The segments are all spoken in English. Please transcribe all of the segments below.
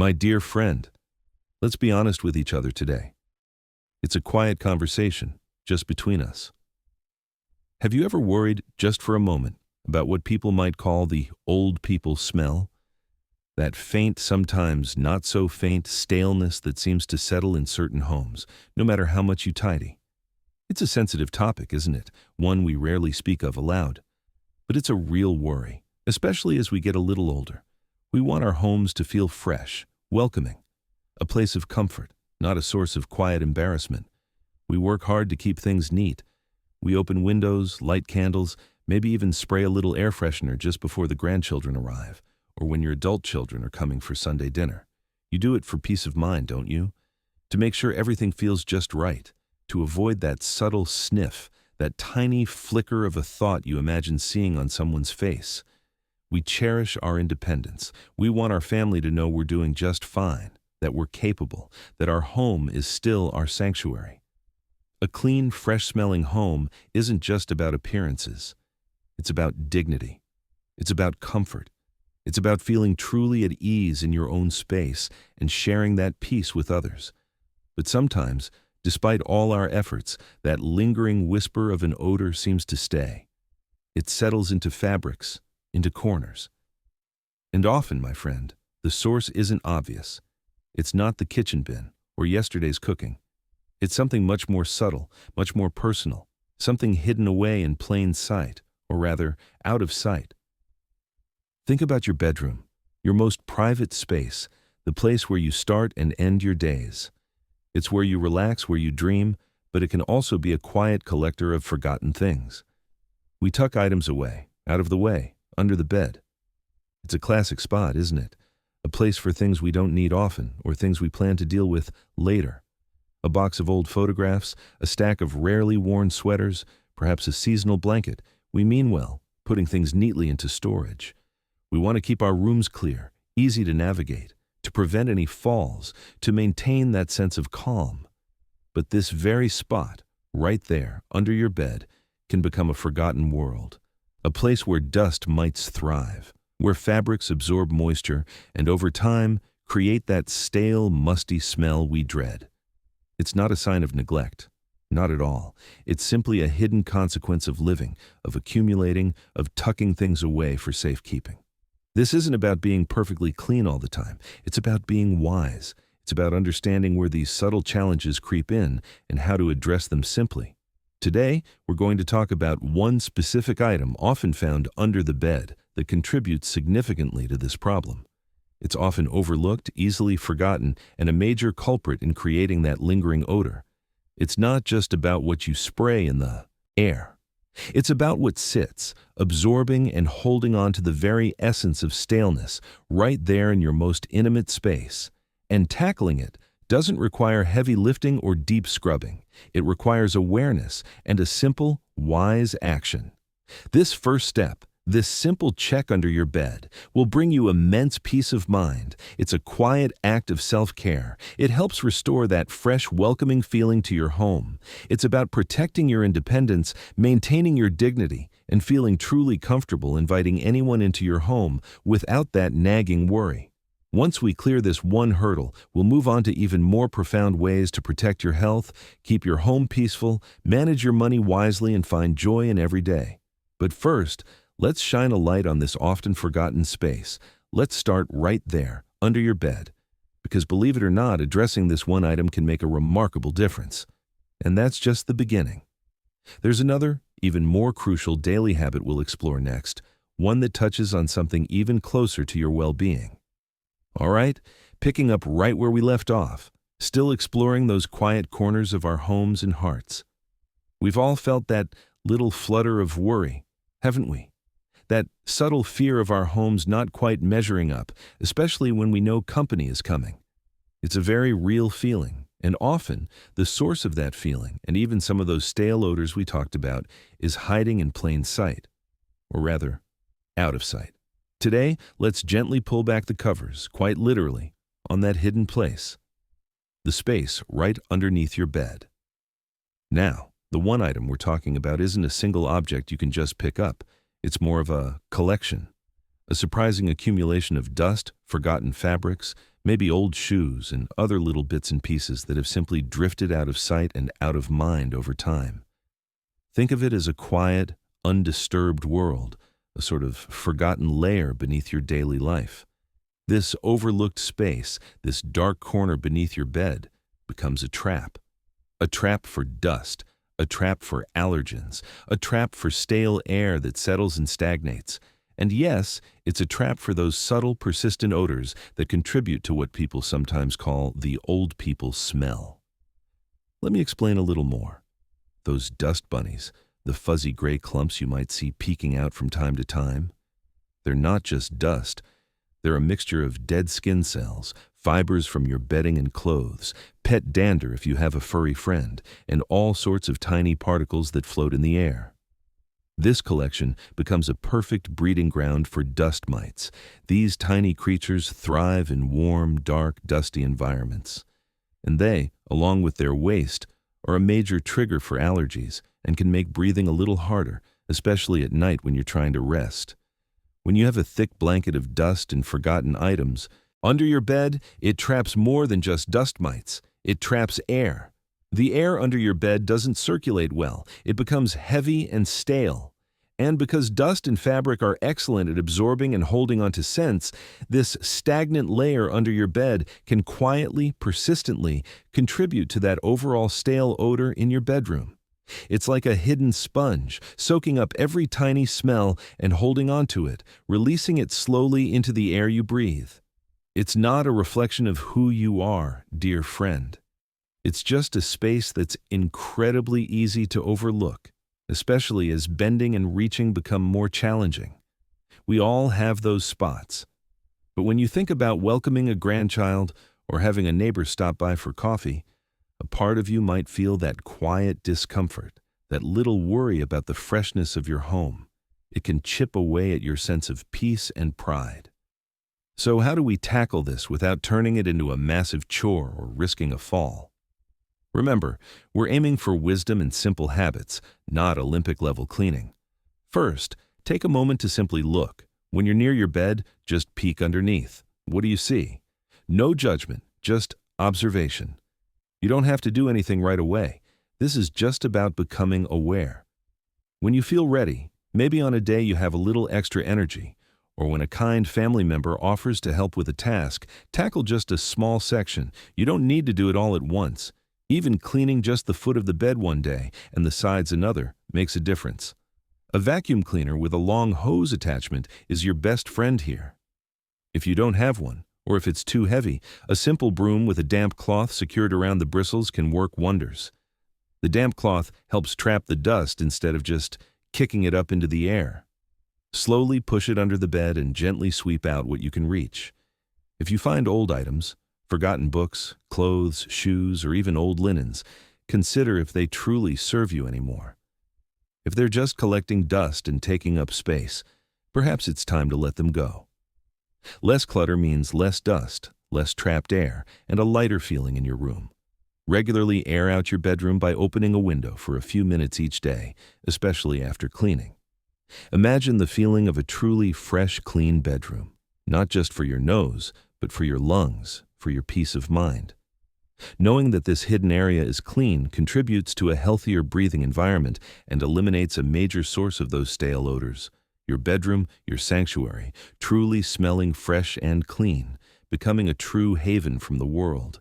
My dear friend, let's be honest with each other today. It's a quiet conversation, just between us. Have you ever worried, just for a moment, about what people might call the old people smell? That faint, sometimes not so faint, staleness that seems to settle in certain homes, no matter how much you tidy. It's a sensitive topic, isn't it? One we rarely speak of aloud. But it's a real worry, especially as we get a little older. We want our homes to feel fresh, welcoming, a place of comfort, not a source of quiet embarrassment. We work hard to keep things neat. We open windows, light candles, maybe even spray a little air freshener just before the grandchildren arrive, or when your adult children are coming for Sunday dinner. You do it for peace of mind, don't you? To make sure everything feels just right, to avoid that subtle sniff, that tiny flicker of a thought you imagine seeing on someone's face. We cherish our independence. We want our family to know we're doing just fine, that we're capable, that our home is still our sanctuary. A clean, fresh-smelling home isn't just about appearances. It's about dignity. It's about comfort. It's about feeling truly at ease in your own space and sharing that peace with others. But sometimes, despite all our efforts, that lingering whisper of an odor seems to stay. It settles into fabrics, into corners. And often, my friend, the source isn't obvious. It's not the kitchen bin or yesterday's cooking. It's something much more subtle, much more personal, something hidden away in plain sight, or rather, out of sight. Think about your bedroom, your most private space, the place where you start and end your days. It's where you relax, where you dream, but it can also be a quiet collector of forgotten things. We tuck items away, out of the way, under the bed. It's a classic spot, isn't it? A place for things we don't need often, or things we plan to deal with later. A box of old photographs, a stack of rarely worn sweaters, perhaps a seasonal blanket. We mean well, putting things neatly into storage. We want to keep our rooms clear, easy to navigate, to prevent any falls, to maintain that sense of calm. But this very spot, right there, under your bed, can become a forgotten world. A place where dust mites thrive, where fabrics absorb moisture, and over time, create that stale, musty smell we dread. It's not a sign of neglect. Not at all. It's simply a hidden consequence of living, of accumulating, of tucking things away for safekeeping. This isn't about being perfectly clean all the time. It's about being wise. It's about understanding where these subtle challenges creep in and how to address them simply. Today, we're going to talk about one specific item often found under the bed that contributes significantly to this problem. It's often overlooked, easily forgotten, and a major culprit in creating that lingering odor. It's not just about what you spray in the air. It's about what sits, absorbing and holding on to the very essence of staleness, right there in your most intimate space. And tackling it doesn't require heavy lifting or deep scrubbing. It requires awareness and a simple, wise action. This first step, this simple check under your bed, will bring you immense peace of mind. It's a quiet act of self-care. It helps restore that fresh, welcoming feeling to your home. It's about protecting your independence, maintaining your dignity, and feeling truly comfortable inviting anyone into your home without that nagging worry. Once we clear this one hurdle, we'll move on to even more profound ways to protect your health, keep your home peaceful, manage your money wisely, and find joy in every day. But first, let's shine a light on this often forgotten space. Let's start right there, under your bed. Because believe it or not, addressing this one item can make a remarkable difference. And that's just the beginning. There's another, even more crucial daily habit we'll explore next, one that touches on something even closer to your well-being. All right, picking up right where we left off, still exploring those quiet corners of our homes and hearts. We've all felt that little flutter of worry, haven't we? That subtle fear of our homes not quite measuring up, especially when we know company is coming. It's a very real feeling, and often the source of that feeling, and even some of those stale odors we talked about, is hiding in plain sight, or rather, out of sight. Today, let's gently pull back the covers, quite literally, on that hidden place, the space right underneath your bed. Now, the one item we're talking about isn't a single object you can just pick up. It's more of a collection, a surprising accumulation of dust, forgotten fabrics, Maybe old shoes and other little bits and pieces that have simply drifted out of sight and out of mind over time. Think of it as a quiet, undisturbed world, a sort of forgotten layer beneath your daily life. This overlooked space, this dark corner beneath your bed, becomes a trap for dust, a trap for allergens, a trap for stale air that settles and stagnates. And yes, it's a trap for those subtle, persistent odors that contribute to what people sometimes call the old people smell. Let me explain a little more. Those dust bunnies, the fuzzy gray clumps you might see peeking out from time to time, they're not just dust. They're a mixture of dead skin cells, fibers from your bedding and clothes, pet dander if you have a furry friend, and all sorts of tiny particles that float in the air. This collection becomes a perfect breeding ground for dust mites. These tiny creatures thrive in warm, dark, dusty environments. And they, along with their waste, are a major trigger for allergies and can make breathing a little harder, especially at night when you're trying to rest. When you have a thick blanket of dust and forgotten items, under your bed, it traps more than just dust mites. It traps air. The air under your bed doesn't circulate well. It becomes heavy and stale. And because dust and fabric are excellent at absorbing and holding onto scents, this stagnant layer under your bed can quietly, persistently contribute to that overall stale odor in your bedroom. It's like a hidden sponge, soaking up every tiny smell and holding onto it, releasing it slowly into the air you breathe. It's not a reflection of who you are, dear friend. It's just a space that's incredibly easy to overlook, especially as bending and reaching become more challenging. We all have those spots. But when you think about welcoming a grandchild or having a neighbor stop by for coffee, a part of you might feel that quiet discomfort, that little worry about the freshness of your home. It can chip away at your sense of peace and pride. So how do we tackle this without turning it into a massive chore or risking a fall? Remember, we're aiming for wisdom and simple habits, not Olympic-level cleaning. First, take a moment to simply look. When you're near your bed, just peek underneath. What do you see? No judgment, just observation. You don't have to do anything right away. This is just about becoming aware. When you feel ready, maybe on a day you have a little extra energy, or when a kind family member offers to help with a task, tackle just a small section. You don't need to do it all at once. Even cleaning just the foot of the bed one day and the sides another makes a difference. A vacuum cleaner with a long hose attachment is your best friend here. If you don't have one, or if it's too heavy, a simple broom with a damp cloth secured around the bristles can work wonders. The damp cloth helps trap the dust instead of just kicking it up into the air. Slowly push it under the bed and gently sweep out what you can reach. If you find old items, forgotten books, clothes, shoes, or even old linens, consider if they truly serve you anymore. If they're just collecting dust and taking up space, perhaps it's time to let them go. Less clutter means less dust, less trapped air, and a lighter feeling in your room. Regularly air out your bedroom by opening a window for a few minutes each day, especially after cleaning. Imagine the feeling of a truly fresh, clean bedroom, not just for your nose, but for your lungs, for your peace of mind. Knowing that this hidden area is clean contributes to a healthier breathing environment and eliminates a major source of those stale odors. Your bedroom, your sanctuary, truly smelling fresh and clean, becoming a true haven from the world.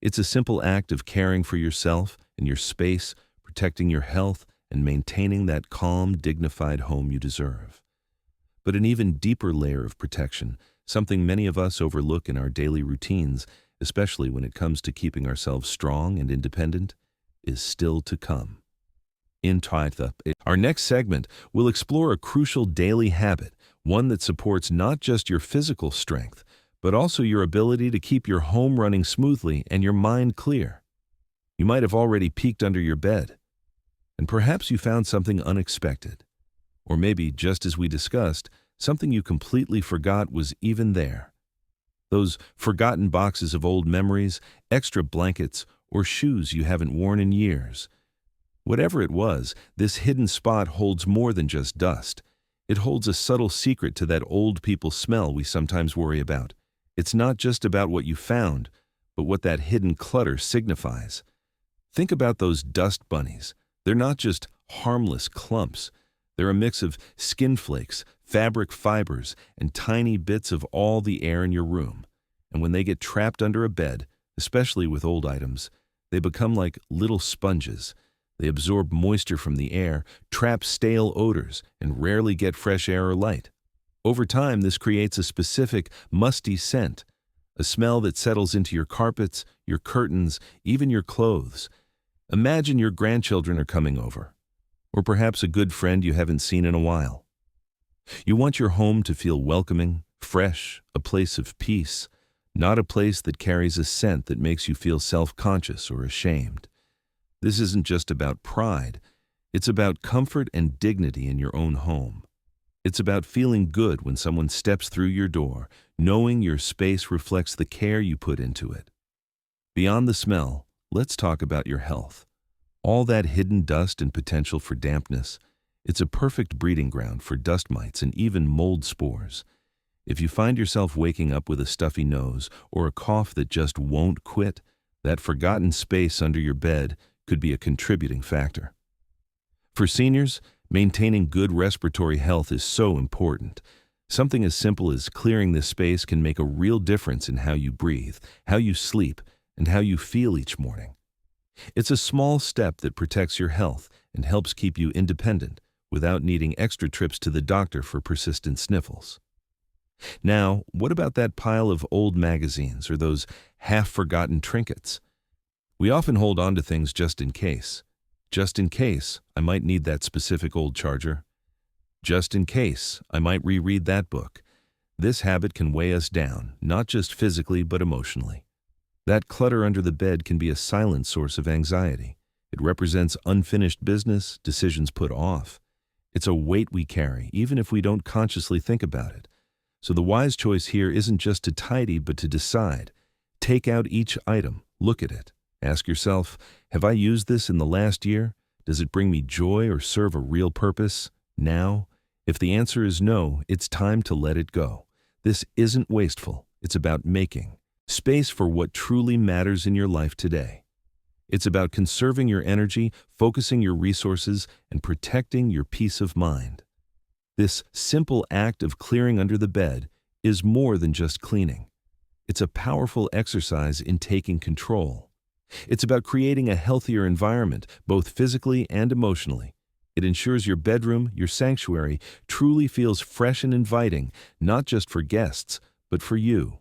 It's a simple act of caring for yourself and your space, protecting your health, and maintaining that calm, dignified home you deserve. But an even deeper layer of protection, something many of us overlook in our daily routines, especially when it comes to keeping ourselves strong and independent, is still to come. In our next segment, we'll explore a crucial daily habit, one that supports not just your physical strength, but also your ability to keep your home running smoothly and your mind clear. You might have already peeked under your bed, and perhaps you found something unexpected. Or maybe, just as we discussed, something you completely forgot was even there. Those forgotten boxes of old memories, extra blankets, or shoes you haven't worn in years. Whatever it was, this hidden spot holds more than just dust. It holds a subtle secret to that old people smell we sometimes worry about. It's not just about what you found, but what that hidden clutter signifies. Think about those dust bunnies. They're not just harmless clumps. They're a mix of skin flakes, fabric fibers, and tiny bits of all the air in your room. And when they get trapped under a bed, especially with old items, they become like little sponges. They absorb moisture from the air, trap stale odors, and rarely get fresh air or light. Over time, this creates a specific, musty scent, a smell that settles into your carpets, your curtains, even your clothes. Imagine your grandchildren are coming over, or perhaps a good friend you haven't seen in a while. You want your home to feel welcoming, fresh, a place of peace, not a place that carries a scent that makes you feel self-conscious or ashamed. This isn't just about pride. It's about comfort and dignity in your own home. It's about feeling good when someone steps through your door, knowing your space reflects the care you put into it. Beyond the smell, let's talk about your health. All that hidden dust and potential for dampness, it's a perfect breeding ground for dust mites and even mold spores. If you find yourself waking up with a stuffy nose or a cough that just won't quit, that forgotten space under your bed could be a contributing factor. For seniors, maintaining good respiratory health is so important. Something as simple as clearing this space can make a real difference in how you breathe, how you sleep, and how you feel each morning. It's a small step that protects your health and helps keep you independent without needing extra trips to the doctor for persistent sniffles. Now, what about that pile of old magazines or those half-forgotten trinkets? We often hold on to things just in case. Just in case I might need that specific old charger. Just in case I might reread that book. This habit can weigh us down, not just physically but emotionally. That clutter under the bed can be a silent source of anxiety. It represents unfinished business, decisions put off. It's a weight we carry, even if we don't consciously think about it. So the wise choice here isn't just to tidy, but to decide. Take out each item, look at it. Ask yourself, have I used this in the last year? Does it bring me joy or serve a real purpose? Now? If the answer is no, it's time to let it go. This isn't wasteful. It's about making space for what truly matters in your life today. It's about conserving your energy, focusing your resources, and protecting your peace of mind. This simple act of clearing under the bed is more than just cleaning. It's a powerful exercise in taking control. It's about creating a healthier environment, both physically and emotionally. It ensures your bedroom, your sanctuary, truly feels fresh and inviting, not just for guests, but for you.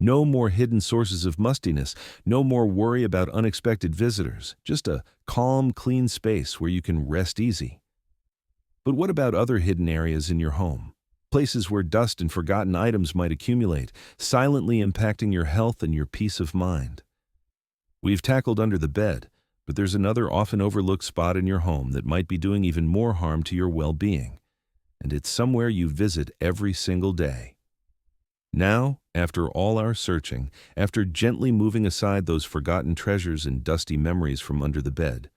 No more hidden sources of mustiness, no more worry about unexpected visitors, just a calm, clean space where you can rest easy. But what about other hidden areas in your home? Places where dust and forgotten items might accumulate, silently impacting your health and your peace of mind. We've tackled under the bed, but there's another often overlooked spot in your home that might be doing even more harm to your well-being. And it's somewhere you visit every single day. Now, after all our searching, after gently moving aside those forgotten treasures and dusty memories from under the bed,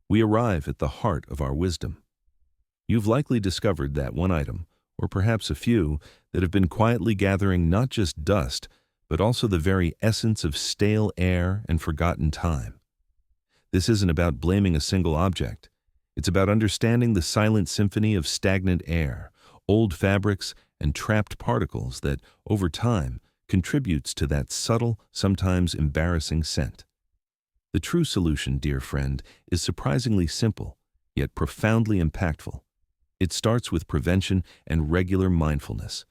we arrive at the heart of our wisdom. You've likely discovered that one item, or perhaps a few, that have been quietly gathering not just dust, but also the very essence of stale air and forgotten time. This isn't about blaming a single object. It's about understanding the silent symphony of stagnant air, old fabrics, and trapped particles that, over time, contributes to that subtle, sometimes embarrassing scent. The true solution, dear friend, is surprisingly simple, yet profoundly impactful. It starts with prevention and regular mindfulness.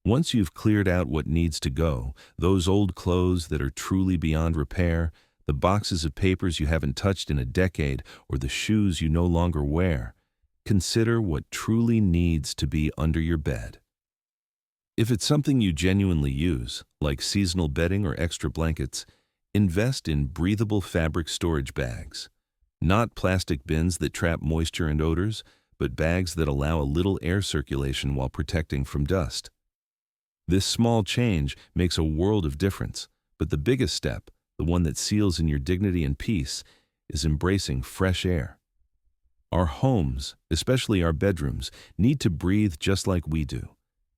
Once you've cleared out what needs to go, those old clothes that are truly beyond repair, the boxes of papers you haven't touched in a decade, or the shoes you no longer wear, consider what truly needs to be under your bed. If it's something you genuinely use, like seasonal bedding or extra blankets, invest in breathable fabric storage bags. Not plastic bins that trap moisture and odors, but bags that allow a little air circulation while protecting from dust. This small change makes a world of difference, but the biggest step, the one that seals in your dignity and peace, is embracing fresh air. Our homes, especially our bedrooms, need to breathe just like we do.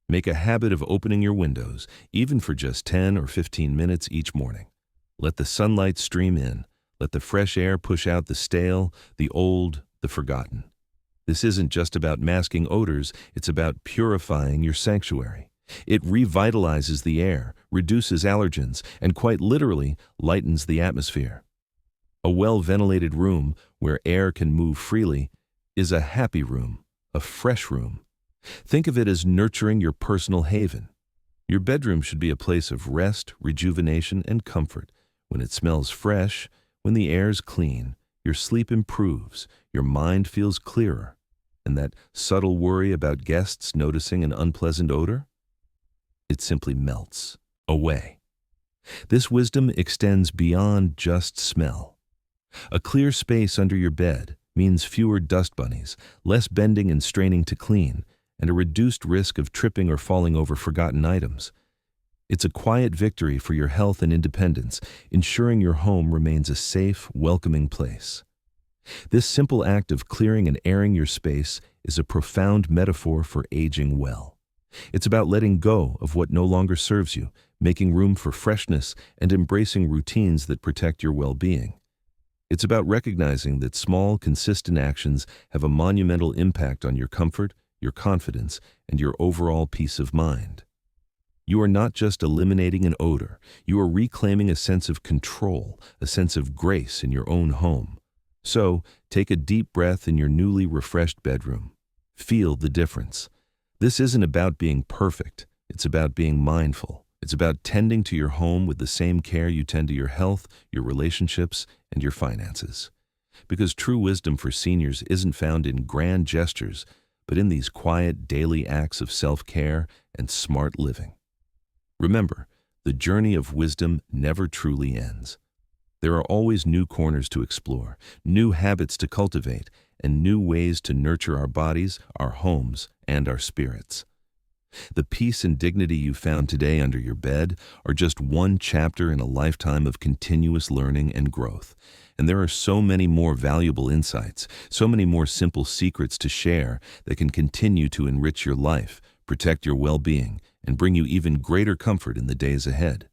Make a habit of opening your windows, even for just 10 or 15 minutes each morning. Let the sunlight stream in. Let the fresh air push out the stale, the old, the forgotten. This isn't just about masking odors, it's about purifying your sanctuary. It revitalizes the air, reduces allergens, and quite literally lightens the atmosphere. A well-ventilated room where air can move freely is a happy room, a fresh room. Think of it as nurturing your personal haven. Your bedroom should be a place of rest, rejuvenation, and comfort. When it smells fresh, when the air's clean, your sleep improves, your mind feels clearer. And that subtle worry about guests noticing an unpleasant odor? It simply melts away. This wisdom extends beyond just smell. A clear space under your bed means fewer dust bunnies, less bending and straining to clean, and a reduced risk of tripping or falling over forgotten items. It's a quiet victory for your health and independence, ensuring your home remains a safe, welcoming place. This simple act of clearing and airing your space is a profound metaphor for aging well. It's about letting go of what no longer serves you, making room for freshness, and embracing routines that protect your well-being. It's about recognizing that small, consistent actions have a monumental impact on your comfort, your confidence, and your overall peace of mind. You are not just eliminating an odor, you are reclaiming a sense of control, a sense of grace in your own home. So, take a deep breath in your newly refreshed bedroom. Feel the difference. This isn't about being perfect, it's about being mindful. It's about tending to your home with the same care you tend to your health, your relationships, and your finances. Because true wisdom for seniors isn't found in grand gestures, but in these quiet daily acts of self-care and smart living. Remember, the journey of wisdom never truly ends. There are always new corners to explore, new habits to cultivate, and new ways to nurture our bodies, our homes, and our spirits. The peace and dignity you found today under your bed are just one chapter in a lifetime of continuous learning and growth. And there are so many more valuable insights, so many more simple secrets to share that can continue to enrich your life, protect your well-being, and bring you even greater comfort in the days ahead.